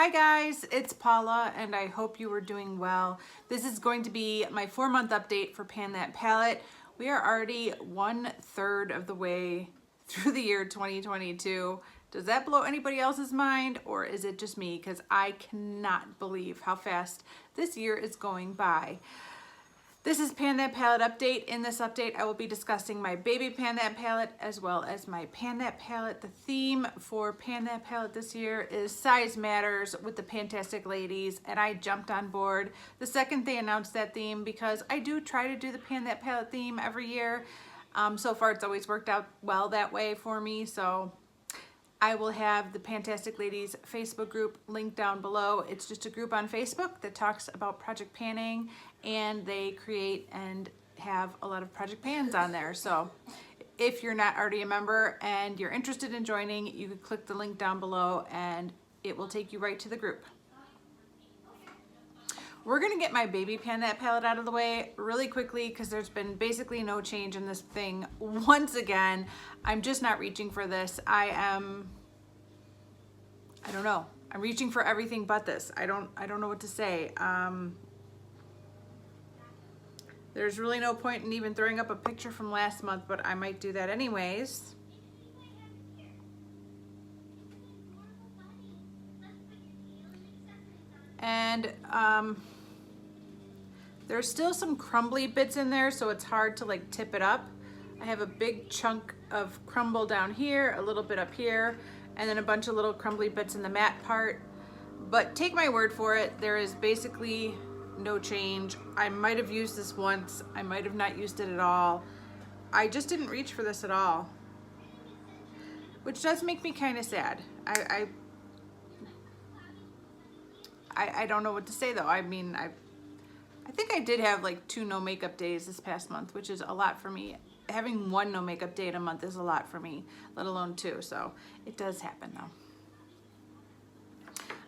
Hi guys, it's Paula and I hope you are doing well. This is going to be my 4-month update for Panda palette. We are already 1/3 of the way through the year 2022. Does that blow anybody else's mind or is it just me? Because I cannot believe how fast this year is going by. This is Panda palette update. In this update, I will be discussing my baby Panda palette as well as my Panda palette. The theme for Panda palette this year is size matters with the Fantastic Ladies, and I jumped on board the second they announced that theme because I do try to do the Panda palette theme every year. So far, it's always worked out well that way for me. So I will have the Fantastic Ladies Facebook group linked down below. It's just a group on Facebook that talks about project panning, and they create and have a lot of project pans on there. So if you're not already a member and you're interested in joining, you can click the link down below and it will take you right to the group. We're gonna get my baby Panda palette out of the way really quickly because there's been basically no change in this thing. Once again, I'm just not reaching for this. I don't know. I'm reaching for everything but this. I don't know what to say. There's really no point in even throwing up a picture from last month, but I might do that anyways. And there's still some crumbly bits in there, so it's hard to like tip it up. I have a big chunk of crumble down here, a little bit up here, and then a bunch of little crumbly bits in the matte part. But take my word for it, there is basically no change. I might have used this once, I might have not used it at all. I just didn't reach for this at all, which does make me kind of sad. I don't know what to say though. I mean, I think I did have like 2 no makeup days this past month, which is a lot for me. Having 1 no makeup day in a month is a lot for me, let alone 2. So it does happen though.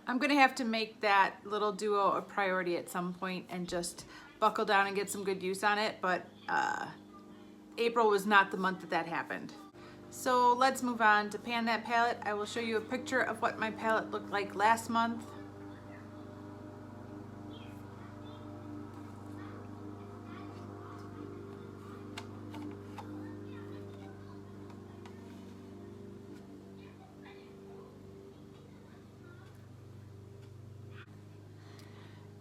I'm gonna have to make that little duo a priority at some point and just buckle down and get some good use on it. But April was not the month that happened. So let's move on to Panda palette. I will show you a picture of what my palette looked like last month.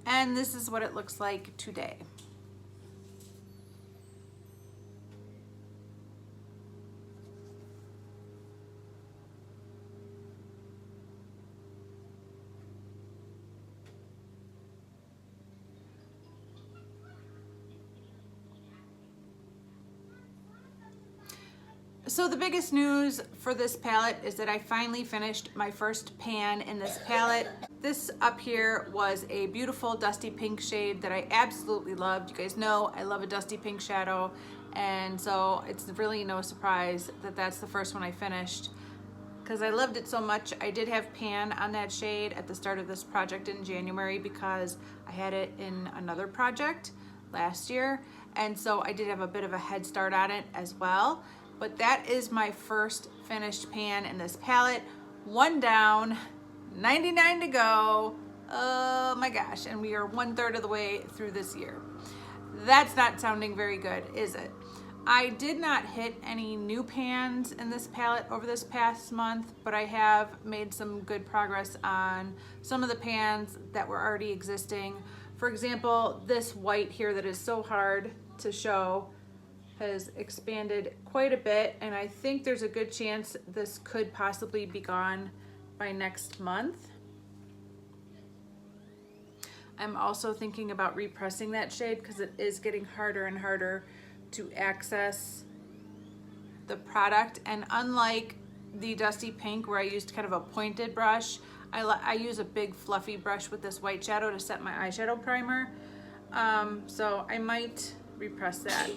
And this is what it looks like today. So the biggest news for this palette is that I finally finished my first pan in this palette. This up here was a beautiful dusty pink shade that I absolutely loved. You guys know I love a dusty pink shadow, and so it's really no surprise that that's the first one I finished because I loved it so much. I did have pan on that shade at the start of this project in January because I had it in another project last year, and so I did have a bit of a head start on it as well. But that is my first finished pan in this palette. 1 down, 99 to go. Oh my gosh, and we are 1/3 of the way through this year. That's not sounding very good, is it? I did not hit any new pans in this palette over this past month, but I have made some good progress on some of the pans that were already existing. For example, this white here that is so hard to show has expanded quite a bit, and I think there's a good chance this could possibly be gone by next month. I'm also thinking about repressing that shade because it is getting harder and harder to access the product, and unlike the dusty pink where I used kind of a pointed brush, I use a big fluffy brush with this white shadow to set my eyeshadow primer. So I might repress that.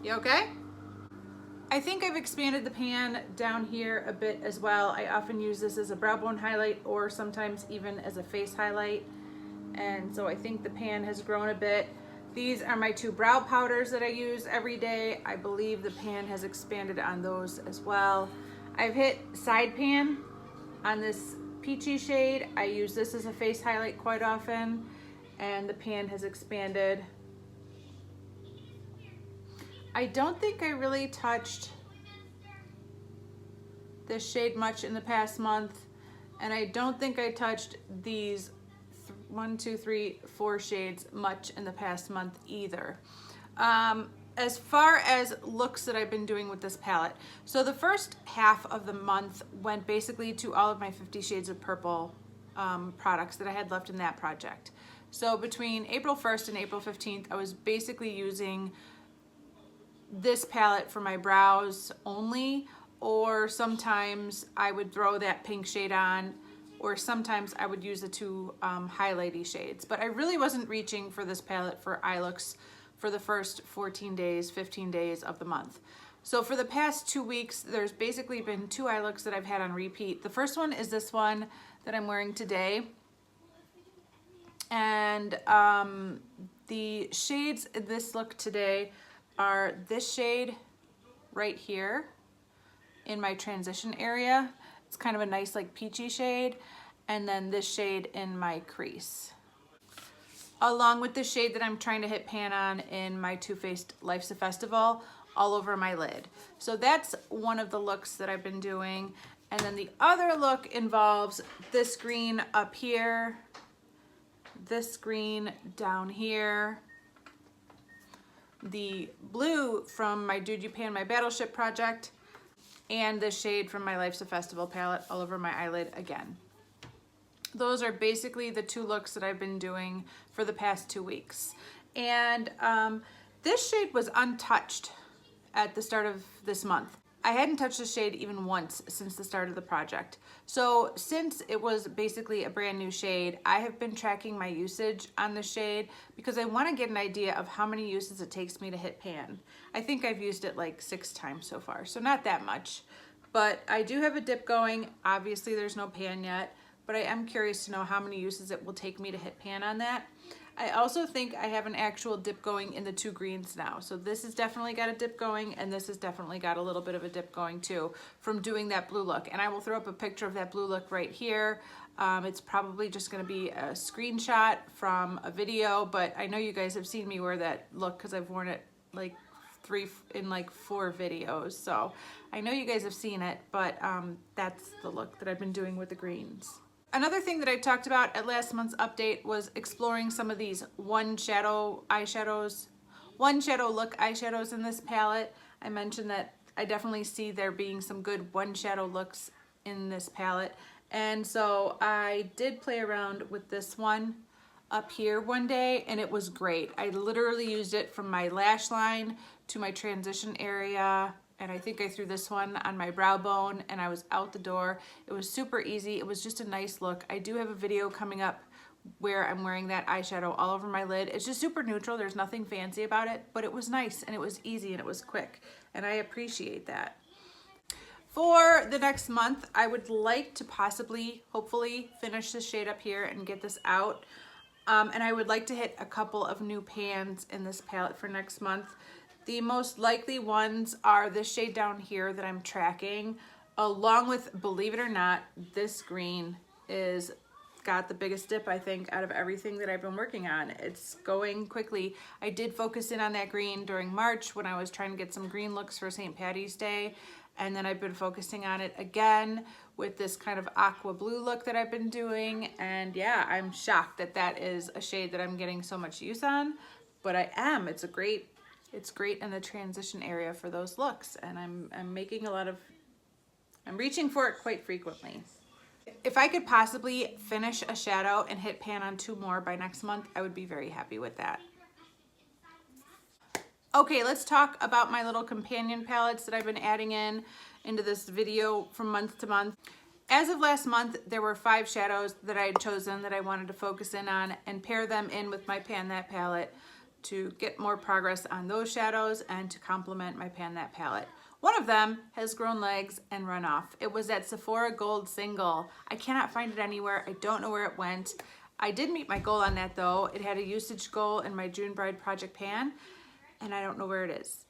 You okay? I think I've expanded the pan down here a bit as well. I often use this as a brow bone highlight or sometimes even as a face highlight. And so I think the pan has grown a bit. These are my 2 brow powders that I use every day. I believe the pan has expanded on those as well. I've hit side pan on this peachy shade. I use this as a face highlight quite often, and the pan has expanded. I don't think I really touched this shade much in the past month, and I don't think I touched these 1, 2, 3, 4 shades much in the past month either. As far as looks that I've been doing with this palette, so the first half of the month went basically to all of my 50 Shades of Purple products that I had left in that project. So between April 1st and April 15th, I was basically using this palette for my brows only, or sometimes I would throw that pink shade on, or sometimes I would use the two highlighty shades. But I really wasn't reaching for this palette for eye looks for the first 14 days, 15 days of the month. So for the past 2 weeks, there's basically been 2 eye looks that I've had on repeat. The first one is this one that I'm wearing today. And the shades in this look today are this shade right here in my transition area. It's kind of a nice like peachy shade. And then this shade in my crease, along with the shade that I'm trying to hit pan on in my Too Faced Life's a Festival all over my lid. So that's one of the looks that I've been doing. And then the other look involves this green up here, this green down here, the blue from my Dude You Pan My Battleship project, and the shade from my Life's a Festival palette all over my eyelid again. Those are basically the 2 looks that I've been doing for the past 2 weeks. And this shade was untouched at the start of this month. I hadn't touched the shade even once since the start of the project. So since it was basically a brand new shade, I have been tracking my usage on the shade because I want to get an idea of how many uses it takes me to hit pan. I think I've used it like 6 times so far, so not that much. But I do have a dip going. Obviously there's no pan yet, but I am curious to know how many uses it will take me to hit pan on that. I also think I have an actual dip going in the 2 greens now. So this has definitely got a dip going, and this has definitely got a little bit of a dip going too from doing that blue look. And I will throw up a picture of that blue look right here. It's probably just gonna be a screenshot from a video, but I know you guys have seen me wear that look because I've worn it like 4 videos. So I know you guys have seen it, but that's the look that I've been doing with the greens. Another thing that I talked about at last month's update was exploring some of these one shadow look eyeshadows in this palette. I mentioned that I definitely see there being some good one shadow looks in this palette. And so I did play around with this one up here one day, and it was great. I literally used it from my lash line to my transition area, and I think I threw this one on my brow bone and I was out the door. It was super easy. It was just a nice look. I do have a video coming up where I'm wearing that eyeshadow all over my lid. It's just super neutral. There's nothing fancy about it, but it was nice and it was easy and it was quick, and I appreciate that. For the next month, I would like to possibly, hopefully, finish this shade up here and get this out. And I would like to hit a couple of new pans in this palette for next month. The most likely ones are this shade down here that I'm tracking, along with, believe it or not, this green is got the biggest dip, I think, out of everything that I've been working on. It's going quickly. I did focus in on that green during March when I was trying to get some green looks for St. Patty's Day, and then I've been focusing on it again with this kind of aqua blue look that I've been doing. And yeah, I'm shocked that that is a shade that I'm getting so much use on, but I am. It's great in the transition area for those looks, and I'm reaching for it quite frequently. If I could possibly finish a shadow and hit pan on 2 more by next month, I would be very happy with that. Okay, let's talk about my little companion palettes that I've been adding into this video from month to month. As of last month, there were 5 shadows that I had chosen that I wanted to focus in on and pair them in with my Pan That palette to get more progress on those shadows and to complement my Pan That palette. One of them has grown legs and run off. It was that Sephora Gold Single. I cannot find it anywhere. I don't know where it went. I did meet my goal on that though. It had a usage goal in my June Bride Project pan, and I don't know where it is.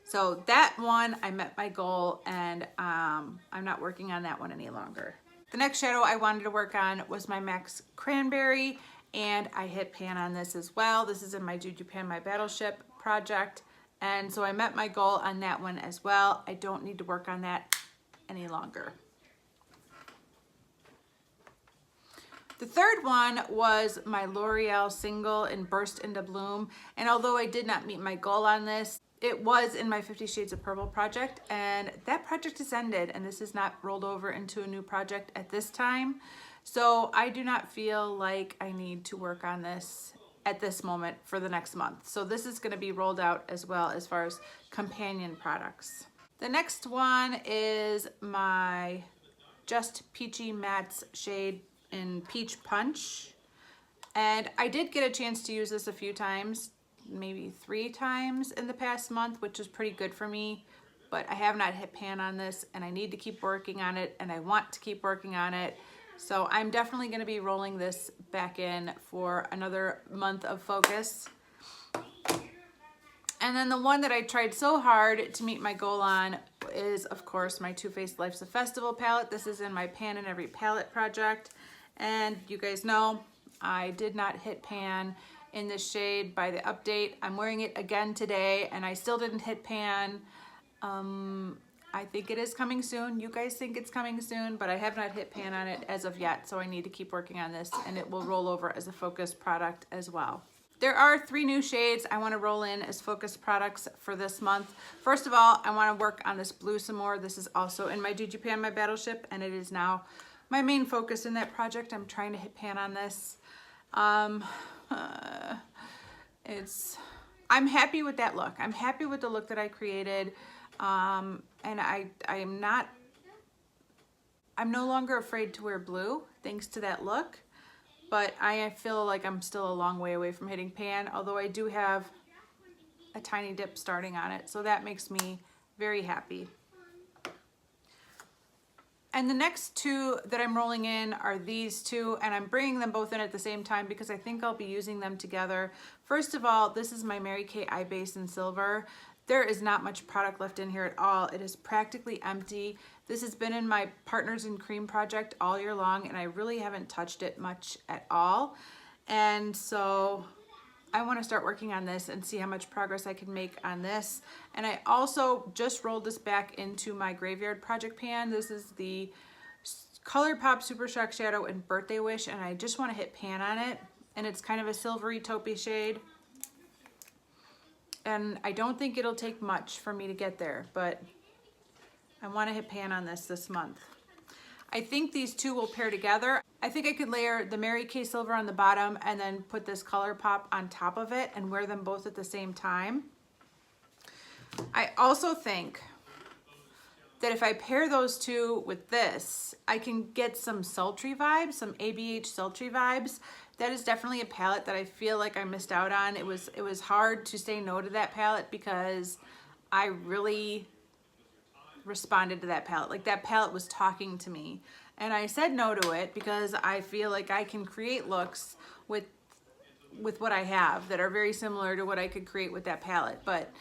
So that one, I met my goal, and I'm not working on that one any longer. The next shadow I wanted to work on was my Max Cranberry, and I hit pan on this as well. This is in my Did You Pan My Battleship project, and so I met my goal on that one as well. I don't need to work on that any longer. The third one was my L'Oreal single in Burst into Bloom, and although I did not meet my goal on this, it was in my 50 Shades of Purple project, and that project has ended, and this is not rolled over into a new project at this time. So I do not feel like I need to work on this at this moment for the next month. So this is going to be rolled out as well as far as companion products. The next one is my Just Peachy Mattes shade in Peach Punch. And I did get a chance to use this a few times, maybe 3 times in the past month, which is pretty good for me, but I have not hit pan on this, and I need to keep working on it, and I want to keep working on it. So I'm definitely going to be rolling this back in for another month of focus. And then the one that I tried so hard to meet my goal on is, of course, my Too Faced Life's a Festival palette. This is in my Pan in Every Palette project, and you guys know I did not hit pan in this shade by the update. I'm wearing it again today, and I still didn't hit pan. I think it is coming soon. You guys think it's coming soon, but I have not hit pan on it as of yet, so I need to keep working on this, and it will roll over as a focus product as well. There are 3 new shades I want to roll in as focus products for this month. First of all, I want to work on this blue some more. This is also in my Did You Pan My Battleship, and it is now my main focus in that project. I'm trying to hit pan on this. I'm happy with that look. I'm happy with the look that I created. And I'm no longer afraid to wear blue thanks to that look, but I feel like I'm still a long way away from hitting pan, although I do have a tiny dip starting on it. So that makes me very happy. And the next 2 that I'm rolling in are these 2, and I'm bringing them both in at the same time because I think I'll be using them together. First of all, this is my Mary Kay Eye Base in Silver. There is not much product left in here at all. It is practically empty. This has been in my Partners in Cream project all year long, and I really haven't touched it much at all. And so I want to start working on this and see how much progress I can make on this. And I also just rolled this back into my Graveyard project pan. This is the ColourPop Super Shock Shadow in Birthday Wish, and I just want to hit pan on it. And it's kind of a silvery taupey shade. And I don't think it'll take much for me to get there, but I want to hit pan on this month. I think these 2 will pair together. I think I could layer the Mary Kay Silver on the bottom and then put this ColourPop on top of it and wear them both at the same time. I also think that if I pair those 2 with this, I can get some sultry vibes, some ABH sultry vibes. That is definitely a palette that I feel like I missed out on. It was hard to say no to that palette because I really responded to that palette. Like, that palette was talking to me, and I said no to it because I feel like I can create looks with what I have that are very similar to what I could create with that palette. But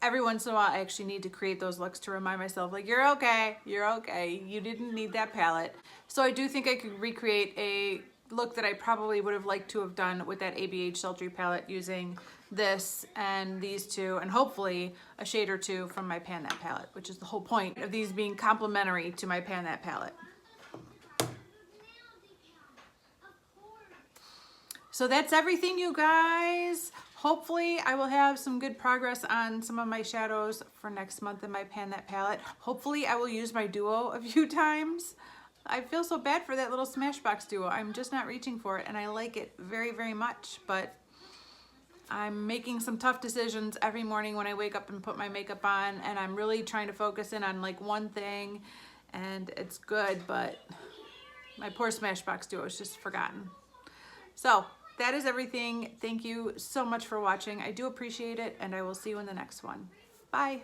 every once in a while I actually need to create those looks to remind myself, like, you're okay, you didn't need that palette. So I do think I could recreate a look that I probably would have liked to have done with that ABH Sultry palette using this and these 2, and hopefully a shade or 2 from my Pan That palette, which is the whole point of these being complementary to my Pan That palette. So that's everything, you guys. Hopefully I will have some good progress on some of my shadows for next month in my Pan That palette. Hopefully I will use my duo a few times. I feel so bad for that little Smashbox duo. I'm just not reaching for it, and I like it very, very much, but I'm making some tough decisions every morning when I wake up and put my makeup on, and I'm really trying to focus in on like one thing, and it's good, but my poor Smashbox duo is just forgotten. So that is everything. Thank you so much for watching. I do appreciate it, and I will see you in the next one. Bye.